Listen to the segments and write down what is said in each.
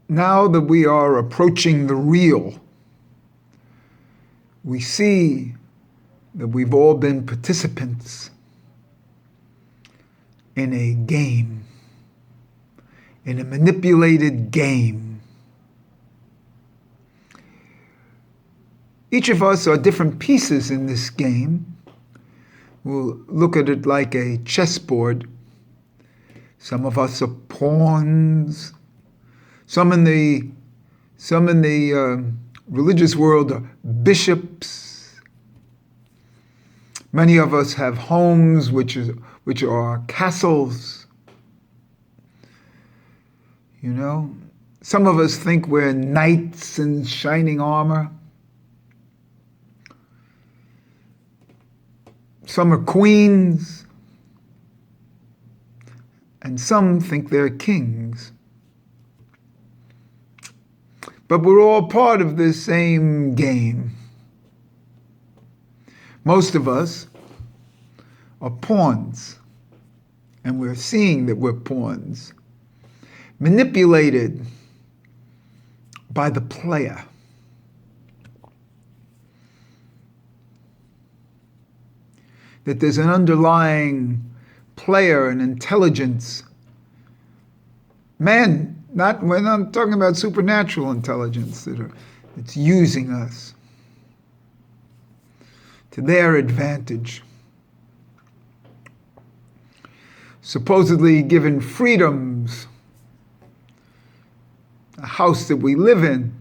now that we are approaching the real, we see that we've all been participants in a game, in a manipulated game. Each of us are different pieces in this game. We'll look at it like a chessboard. Some of us are pawns. Some in the religious world are bishops. Many of us have homes which are castles. You know, some of us think we're knights in shining armor. Some are queens, and some think they're kings. But we're all part of this same game. Most of us are pawns, and we're seeing that we're pawns, manipulated by the player. That there's an underlying player and intelligence. Man, we're not talking about supernatural intelligence that's using us to their advantage. Supposedly given freedoms, a house that we live in.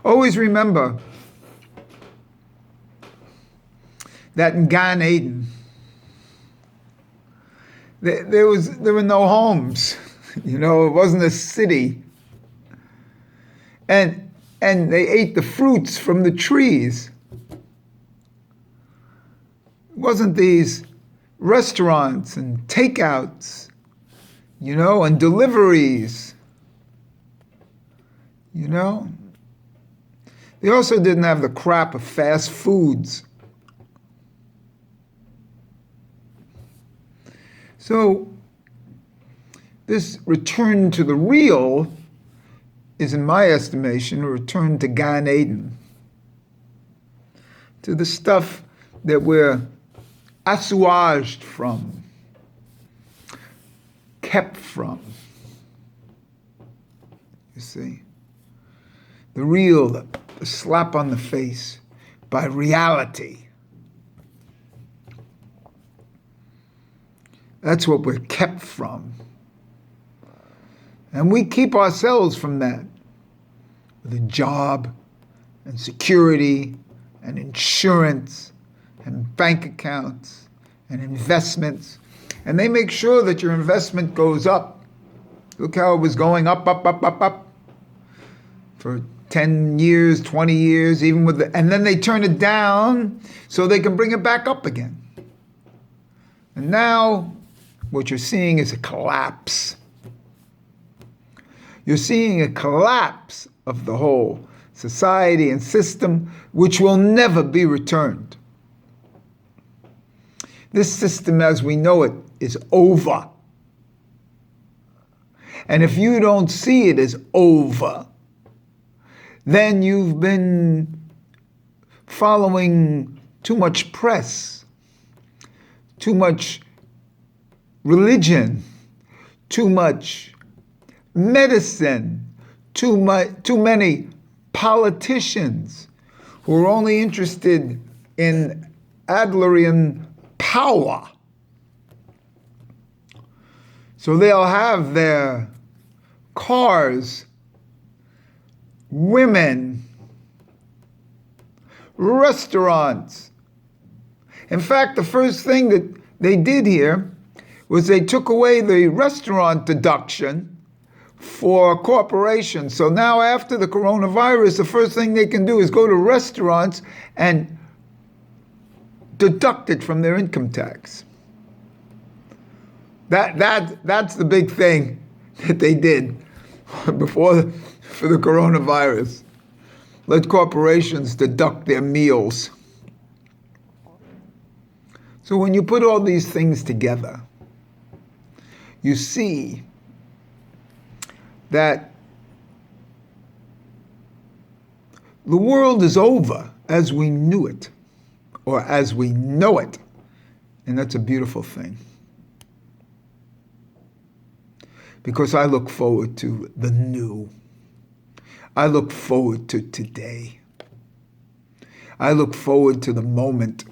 Always remember that in Gan Eden, there were no homes. You know, it wasn't a city. And they ate the fruits from the trees. It wasn't these restaurants and takeouts, you know, and deliveries. You know? They also didn't have the crap of fast foods. So this return to the real is, in my estimation, a return to Gan Eden, to the stuff that we're assuaged from, kept from. You see? The real, the slap on the face by reality. That's what we're kept from. And we keep ourselves from that with a job and security and insurance and bank accounts and investments. And they make sure that your investment goes up. Look how it was going up for 10 years, 20 years, even with and then they turn it down so they can bring it back up again. And now what you're seeing is a collapse. You're seeing a collapse of the whole society and system, which will never be returned. This system as we know it is over. And if you don't see it as over, then you've been following too much press, too much religion, too much medicine, too many politicians who are only interested in Adlerian power. So they'll have their cars, women, restaurants. In fact, the first thing that they did here was they took away the restaurant deduction for corporations. So now after the coronavirus, the first thing they can do is go to restaurants and deduct it from their income tax. That's the big thing that they did for the coronavirus. Let corporations deduct their meals. So when you put all these things together, you see that the world is over as we knew it, or as we know it. And that's a beautiful thing. Because I look forward to the new. I look forward to today. I look forward to the moment.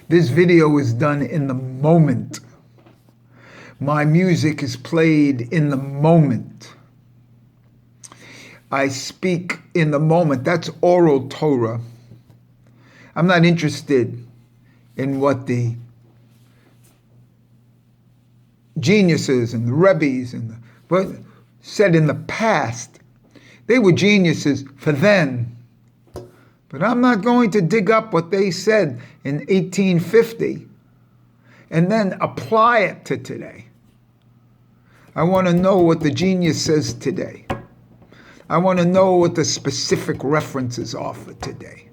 This video is done in the moment. My music is played in the moment. I speak in the moment. That's oral Torah. I'm not interested in what the geniuses and the rebbes and what said in the past. They were geniuses for then. But I'm not going to dig up what they said in 1850 and then apply it to today. I want to know what the genius says today. I want to know what the specific references are for today.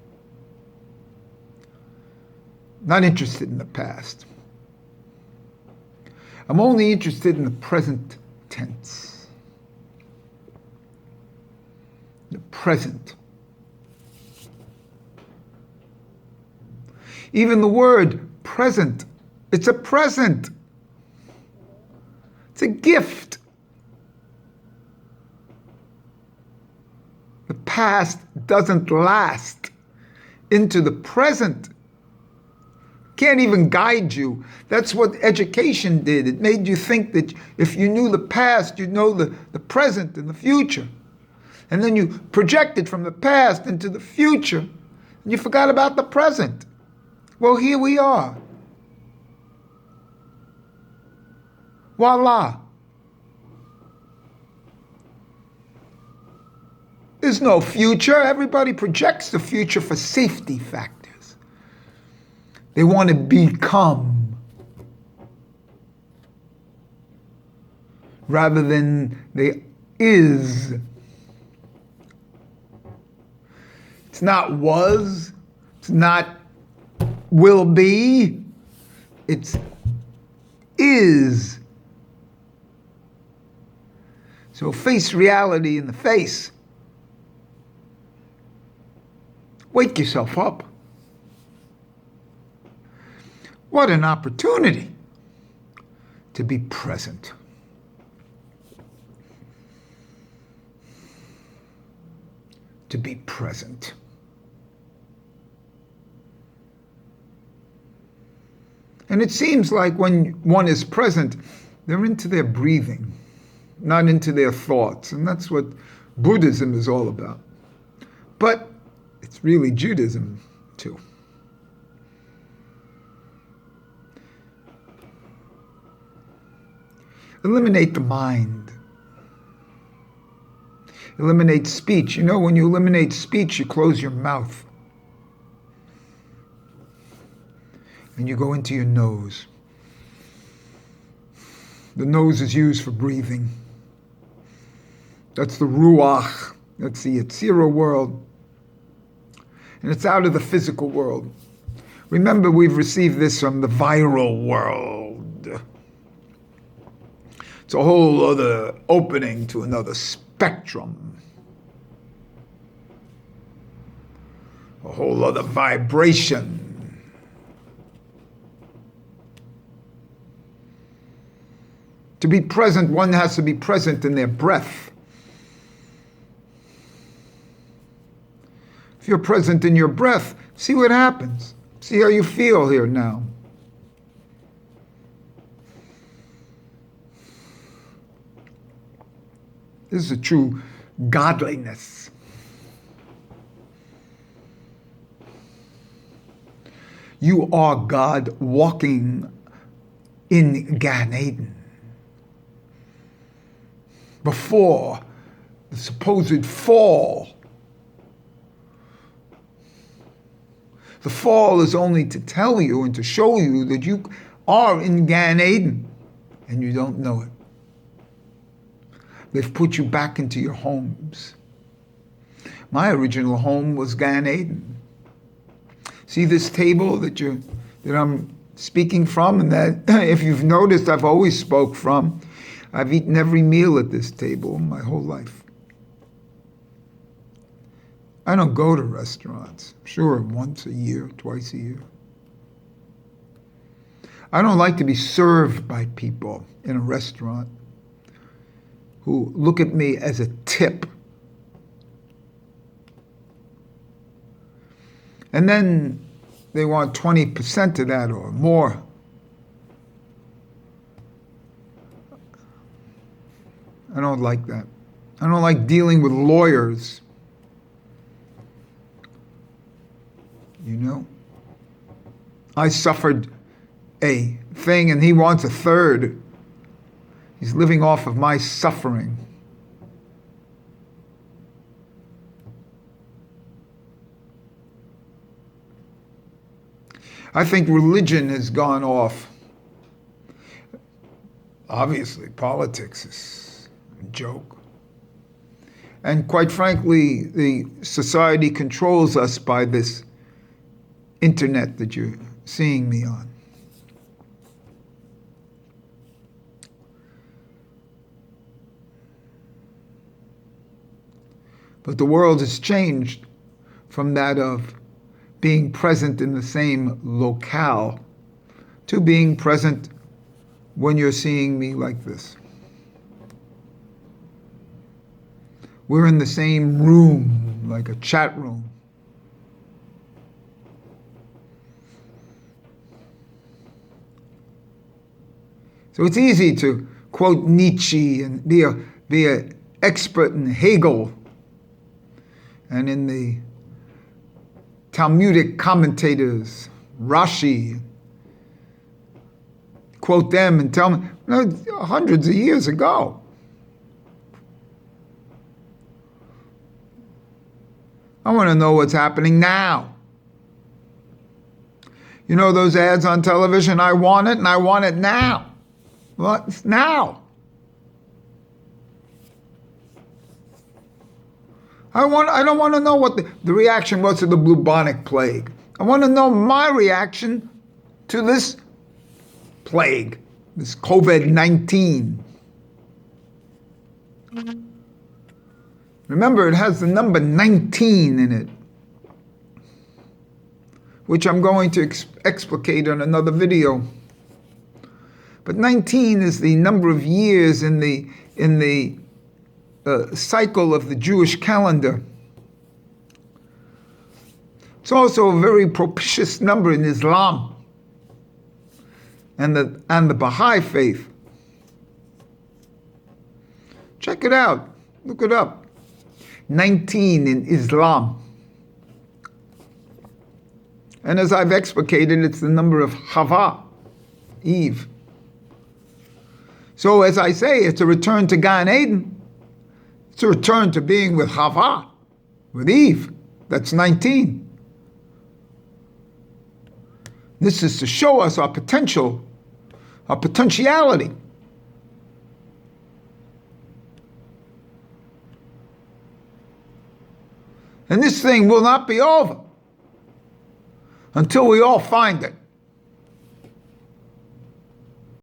Not interested in the past. I'm only interested in the present tense. The present. Even the word present, it's a present. It's a gift. The past doesn't last into the present. Can't even guide you. That's what education did. It made you think that if you knew the past, you'd know the present and the future. And then you projected from the past into the future, and you forgot about the present. Well, here we are. Voila. There's no future. Everybody projects the future for safety factors. They want to become rather than they is. It's not was. It's not will be. It's is. So face reality in the face. Wake yourself up. What an opportunity to be present. To be present. And it seems like when one is present, they're into their breathing, not into their thoughts. And that's what Buddhism is all about. But it's really Judaism, too. Eliminate the mind. Eliminate speech. You know, when you eliminate speech, you close your mouth. And you go into your nose. The nose is used for breathing. That's the Ruach. That's the Yetzirah world. And it's out of the physical world. Remember, we've received this from the viral world. It's a whole other opening to another spectrum. A whole other vibration. To be present, one has to be present in their breath. If you're present in your breath, see what happens. See how you feel here now. This is a true godliness. You are God walking in Gan Eden. Before the supposed fall. The fall is only to tell you and to show you that you are in Gan Eden and you don't know it. They've put you back into your homes. My original home was Gan Eden. See this table that I'm speaking from, and that if you've noticed I've always spoke from. I've eaten every meal at this table my whole life. I don't go to restaurants. Sure, once a year, twice a year. I don't like to be served by people in a restaurant who look at me as a tip. And then they want 20% of that or more. I don't like that. I don't like dealing with lawyers. You know? I suffered a thing and he wants a third. He's living off of my suffering. I think religion has gone off. Obviously, politics is a joke. And quite frankly, the society controls us by this internet that you're seeing me on. But the world has changed from that of being present in the same locale to being present when you're seeing me like this. We're in the same room, like a chat room. So it's easy to quote Nietzsche and be an expert in Hegel and in the Talmudic commentators, Rashi, quote them and tell me, no, hundreds of years ago. I want to know what's happening now. You know those ads on television, I want it and I want it now. Well, it's now. I don't want to know what the reaction was to the bubonic plague. I want to know my reaction to this plague, this COVID-19. Remember, it has the number 19 in it, which I'm going to explicate on another video. But 19 is the number of years in the cycle of the Jewish calendar. It's also a very propitious number in Islam and the Baha'i faith. Check it out. Look it up. 19 in Islam. And as I've explicated, it's the number of Hava, Eve. So as I say, it's a return to Gan Eden. It's a return to being with Hava, with Eve. That's 19. This is to show us our potential, our potentiality. And this thing will not be over until we all find it.